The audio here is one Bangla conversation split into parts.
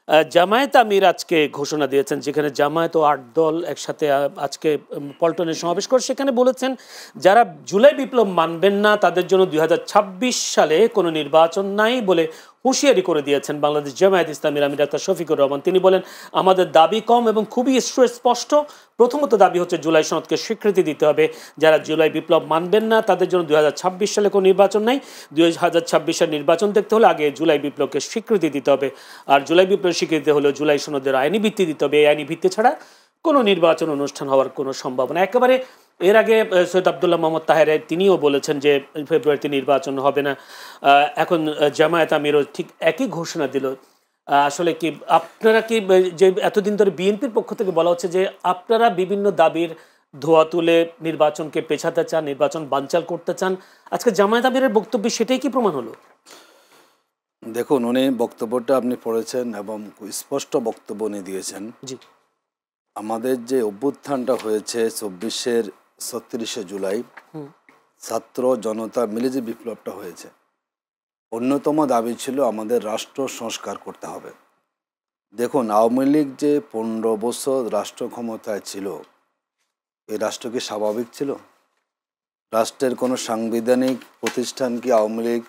জামায়াত আমির আজকে ঘোষণা দিয়েছেন, যেখানে জামায়াত ও ৮ দল একসাথে আজকে পল্টনে সমাবেশ করে সেখানে বলেছেন যারা জুলাই বিপ্লব মানবেন না তাদের জন্য ২০২৬ সালে কোনো নির্বাচন নাই বলে হুঁশিয়ারি করে দিয়েছেন বাংলাদেশ জামায়াত ইসলামীর আমির ডাক্তার শফিকুর রহমান। তিনি বলেন, আমাদের দাবি কম এবং খুবই সুস্পষ্ট। প্রথমত দাবি হচ্ছে জুলাই সনদকে স্বীকৃতি দিতে হবে। যারা জুলাই বিপ্লব মানবেন না তাদের জন্য ২০২৬ সালে কোনো নির্বাচন নাই। ২০২৬ সালে নির্বাচন দেখতে হলে আগে জুলাই বিপ্লবকে স্বীকৃতি দিতে হবে। আর জুলাই বিপ্লব স্বীকৃতি হলেও জুলাই সনদের আইনি ভিত্তি দিতে হবে। এই আইনি ভিত্তি ছাড়া কোনো নির্বাচন অনুষ্ঠান হওয়ার কোনো সম্ভাবনা একেবারে। এর আগে সৈয়দ আবদুল্লাহ মোহাম্মদ তাহের তিনিও বলেছেন যে ফেব্রুয়ারিতে নির্বাচন হবে না। এখন জামায়াত আমিরও ঠিক একই ঘোষণা দিল। আসলে কি আপনারা কি, যে এতদিন ধরে বিএনপির পক্ষ থেকে বলা হচ্ছে যে আপনারা বিভিন্ন দাবির ধোয়া তুলে নির্বাচনকে পেছাতে চান, নির্বাচন বানচাল করতে চান, আজকে জামায়াত আমিরের বক্তব্যে সেটাই কি প্রমাণ হলো? দেখুন, উনি বক্তব্যটা আপনি পড়েছেন এবং স্পষ্ট বক্তব্য উনি দিয়েছেন। জি, আমাদের যে অভ্যুত্থানটা হয়েছে 36শে জুলাই, ছাত্র জনতা মিলে যে বিপ্লবটা হয়েছে, অন্যতম দাবি ছিল আমাদের রাষ্ট্র সংস্কার করতে হবে। দেখুন, আওয়ামী লীগ যে 15 বছর রাষ্ট্র ক্ষমতায় ছিল, এই রাষ্ট্র কি স্বাভাবিক ছিল? রাষ্ট্রের কোনো সাংবিধানিক প্রতিষ্ঠান কি আওয়ামী লীগ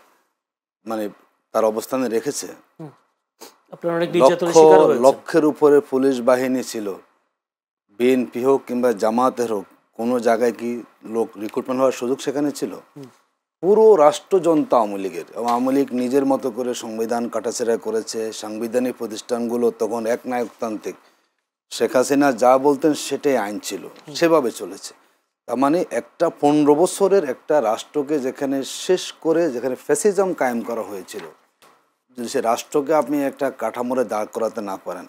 তার অবস্থানে রেখেছে? লক্ষের উপরে পুলিশ বাহিনী ছিল। বিএনপি হোক কিংবা জামাতের হোক, কোনো জায়গায় কি লোক রিক্রুটমেন্ট হওয়ার সুযোগ সেখানে ছিল? পুরো রাষ্ট্রযন্ত্র আওয়ামী লীগের, এবং আওয়ামী লীগ নিজের মতো করে সংবিধান কাটাছেড়া করেছে। সাংবিধানিক প্রতিষ্ঠানগুলো তখন একনায়কতান্ত্রিক, শেখ হাসিনা যা বলতেন সেটাই আইন ছিল, সেভাবে চলেছে। তার মানে একটা 15 বছরের একটা রাষ্ট্রকে যেখানে শেষ করে, যেখানে ফ্যাসিজম কায়েম করা হয়েছিল, যদি সে রাষ্ট্রকে আপনি একটা কাঠামোরে দাঁড় করাতে না পারেন,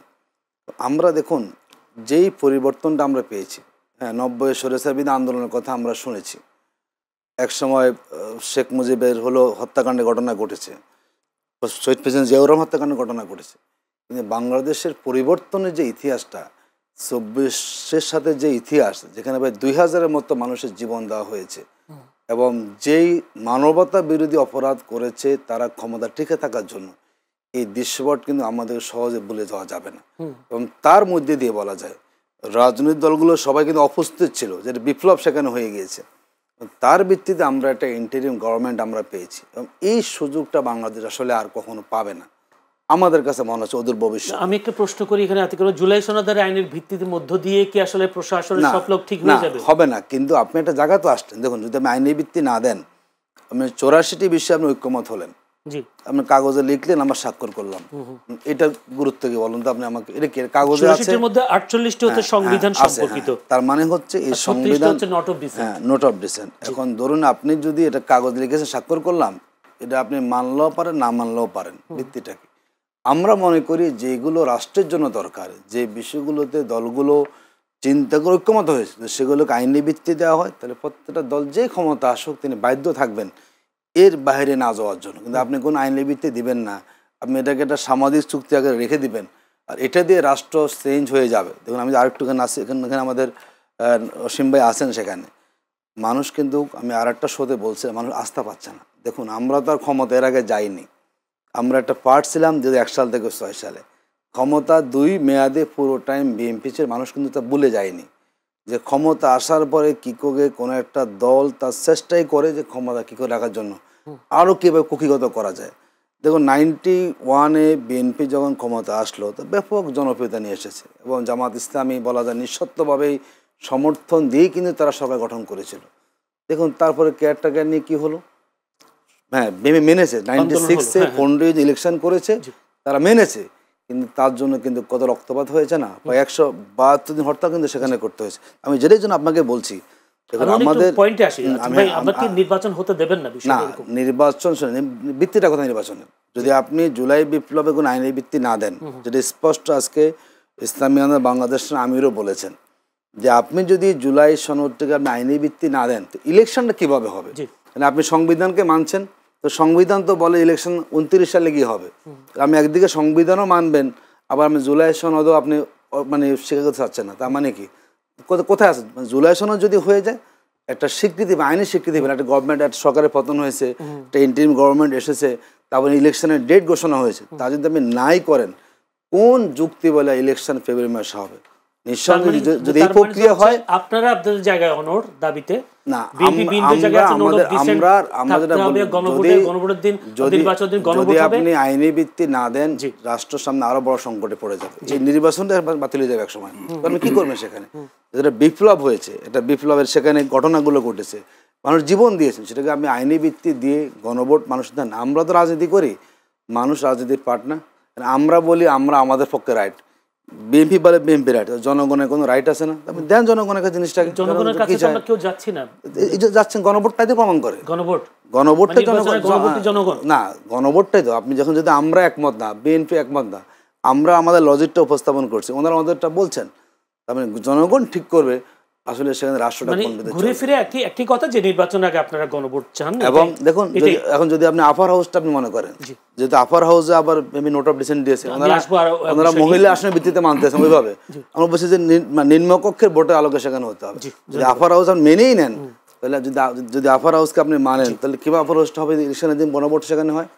আমরা দেখুন যেই পরিবর্তনটা আমরা পেয়েছি। হ্যাঁ, 90 সরেসাবিদ আন্দোলনের কথা আমরা শুনেছি। একসময় শেখ মুজিবের হত্যাকাণ্ডের ঘটনা ঘটেছে, শহীদ প্রেসিডেন্ট জিয়াউর রহমান হত্যাকাণ্ডের ঘটনা ঘটেছে। কিন্তু বাংলাদেশের পরিবর্তনের যে ইতিহাসটা, 24-এর সাথে যে ইতিহাস, যেখানে প্রায় 2000-এর মতো মানুষের জীবন দেওয়া হয়েছে, এবং যেই মানবতা বিরোধী অপরাধ করেছে তারা ক্ষমতা টিকে থাকার জন্য, এই দৃশ্যপট কিন্তু আমাদের সহজে ভুলে যাওয়া যাবে না। এবং তার মধ্যে দিয়ে বলা যায় রাজনৈতিক দলগুলো সবাই কিন্তু অপ্রস্তুত ছিল, যে বিপ্লব সেখানে হয়ে গিয়েছে। তার ভিত্তিতে আমরা একটা ইন্টারিম গভর্নমেন্ট আমরা পেয়েছি, এবং এই সুযোগটা বাংলাদেশ আসলে আর কখনো পাবে না আমাদের কাছে মনে হচ্ছে ওদের ভবিষ্যৎ। আমি একটা প্রশ্ন করি এখানে, জুলাই সনদের আইনের ভিত্তির মধ্য দিয়ে কি আসলে প্রশাসনের সব লোক ঠিক হয়ে যাবে? হবে না। কিন্তু আপনি একটা জায়গা তো আসছেন, দেখুন, যদি আপনি আইনের ভিত্তি না দেন, আপনি 84টি বিষয়ে আপনি ঐক্যমত হলেন, আপনি কাগজে লিখলেন, আমরা স্বাক্ষর করলাম, এটা গুরুত্ব কি বলুন তো আপনি আমাকে? এটা কি কাগজে আছে? এর মধ্যে 48টি হচ্ছে সংবিধান সম্পর্কিত, তার মানে হচ্ছে এই সংবিধান হচ্ছে not of dissent. Note of dissent. এখন ধরুন আপনি যদি এটা কাগজে লিখেছেন, স্বাক্ষর করলাম, এটা আপনি মানলেও পারেন, না মানলেও পারেন, ভিত্তিটা কি? আমরা মনে করি যেগুলো রাষ্ট্রের জন্য দরকার, যে বিষয়গুলোতে দলগুলো চিন্তা করে ঐক্যমত হয়েছে, সেগুলোকে আইনি ভিত্তি দেওয়া হয়, তাহলে প্রত্যেকটা দল যে ক্ষমতা আসুক তিনি বাধ্য থাকবেন এর বাইরে না যাওয়ার জন্য। কিন্তু আপনি কোনো আইনি ভিত্তি দিবেন না, আপনি এটাকে একটা সামাজিক চুক্তি আগে রেখে দিবেন, আর এটা দিয়ে রাষ্ট্র চেঞ্জ হয়ে যাবে। দেখুন, আমি আরেকটুখানি আসি, এখানে আমাদের অসীম ভাই আছেন, সেখানে মানুষ কিন্তু, আমি আর একটা শোতে বলছি, মানুষ আস্থা পাচ্ছে না। দেখুন, আমরা তো আর ক্ষমতা এর আগে যাইনি, আমরা একটা পার্ট ছিলাম 2001 সাল থেকে 2006 সালে। ক্ষমতা 2 মেয়াদে পুরো টাইম বিএনপি ছিল, মানুষ কিন্তু তা ভুলে যায়নি যে ক্ষমতা আসার পরে কী করে কোনো একটা দল তার চেষ্টাই করে যে ক্ষমতা কী করে রাখার জন্য আরও কীভাবে কুক্ষিগত করা যায়। দেখুন, 91-এ বিএনপি যখন ক্ষমতা আসলো, তো ব্যাপক জনপ্রিয়তা নিয়ে এসেছে, এবং জামাত ইসলামী বলা যায় নিঃশর্তভাবেই সমর্থন দিয়েই কিন্তু তারা সরকার গঠন করেছিল। দেখুন, তারপরে কেয়ারটেকার নিয়ে কী হলো? হ্যাঁ, মেনেছে 96-এ 15 ইলেকশন করেছে, তারা মেনেছে, কিন্তু তার জন্য কিন্তু কত রক্তপাত হয়েছে না, প্রায় 172 দিন হরতাল কিন্তু সেখানে করতে হয়েছে। আমি যেটার জন্য আপনাকে বলছি, আমাদের নির্বাচন হতে দেবেন না, নির্বাচন ভিত্তিটা কথা নির্বাচনের, যদি আপনি জুলাই বিপ্লবে কোনো আইনের ভিত্তি না দেন, যেটা স্পষ্ট আজকে ইসলামী আন্দোলন বাংলাদেশের আমিরও বলেছেন, যে আপনি যদি জুলাই সনদটাকে আপনি আইনের ভিত্তি না দেন, তো ইলেকশনটা কীভাবে হবে? আপনি সংবিধানকে মানছেন, তো সংবিধান তো বলে ইলেকশন 29 সালে গিয়ে হবে। আপনি একদিকে সংবিধানও মানবেন, আবার আমি জুলাই সনদও আপনি স্বীকার করতে চাচ্ছেন না, তার মানে কি কোথায় আছে? জুলাই সনদ যদি হয়ে যায়, একটা স্বীকৃতি বা আইনি স্বীকৃতি পেলেন, একটা গভর্নমেন্ট, একটা সরকারের পতন হয়েছে, একটা ইন্টারিম গভর্নমেন্ট এসেছে, তারপরে ইলেকশনের ডেট ঘোষণা হয়েছে, তা যদি আপনি নাই করেন, কোন যুক্তি বলে ইলেকশন ফেব্রুয়ারি মাসে হবে? নিঃসন্দেহে যদি এই তার মানে প্রক্রিয়া হচ্ছে হয়, আপনারা আপনাদের জায়গায় অনড় দাবিতে, না যদি আপনি আইনি ভিত্তি না দেন রাষ্ট্রের সামনে আরো বড় সংকটে পড়ে যাবে। এই নির্বাচনটা বাতিল হয়ে যাবে এক সময়। আপনি কি করবেন সেখানে? যেটা বিপ্লব হয়েছে, এটা বিপ্লবের সেখানে ঘটনাগুলো ঘটেছে, মানুষ জীবন দিয়েছেন, সেটাকে আমি আইনি ভিত্তি দিয়ে গণভোট মানুষ দেন। আমরা তো রাজনীতি করি, মানুষ রাজনীতির পার্ট না। আমরা বলি আমরা আমাদের পক্ষে রাইট, বিএনপি বলে বিএনপি রাইট, জনগণের কোনো রাইট আছে না? আপনি দেন জনগণের কাছে জিনিসটাকে। জনগণের কাছে আমরা কেউ যাচ্ছি না, এই যে যাচ্ছেন গণভোটটাই তো প্রমাণ করে। গণভোটটাই জনগণ না, গণভোটটাই তো আপনি যখন যদি আমরা একমত না, বিএনপি একমত না, আমরা আমাদের লজিকটা উপস্থাপন করছি, ওনারা আমাদেরটা বলছেন, তার মানে জনগণ ঠিক করবে আসলে সেখানে রাষ্ট্রটা কোন দিকে ঘুরে ফিরে একই কথা যে নির্বাচনের আগে আপনারা গণভোট চান। এবং দেখুন এখন যদি আপনি আপার হাউসটা আপনি মনে করেন, যেহেতু আপার হাউসে আবার নোট অফ ডিসেন্ট দিয়েছে, ওনারা মহিলা আসনের ভিত্তিতে মানতেছেন ওইভাবে, আমরা বলছি যে নিম্নকক্ষের ভোটের আলোকে সেখানে হতে হবে। যদি আপার হাউস আপনি মেনেই নেন, তাহলে যদি আপার হাউসকে আপনি মানেন, তাহলে কিভাবে আপার হাউসটা হবে ইলেকশনের দিন গণভোট সেখানে হয়?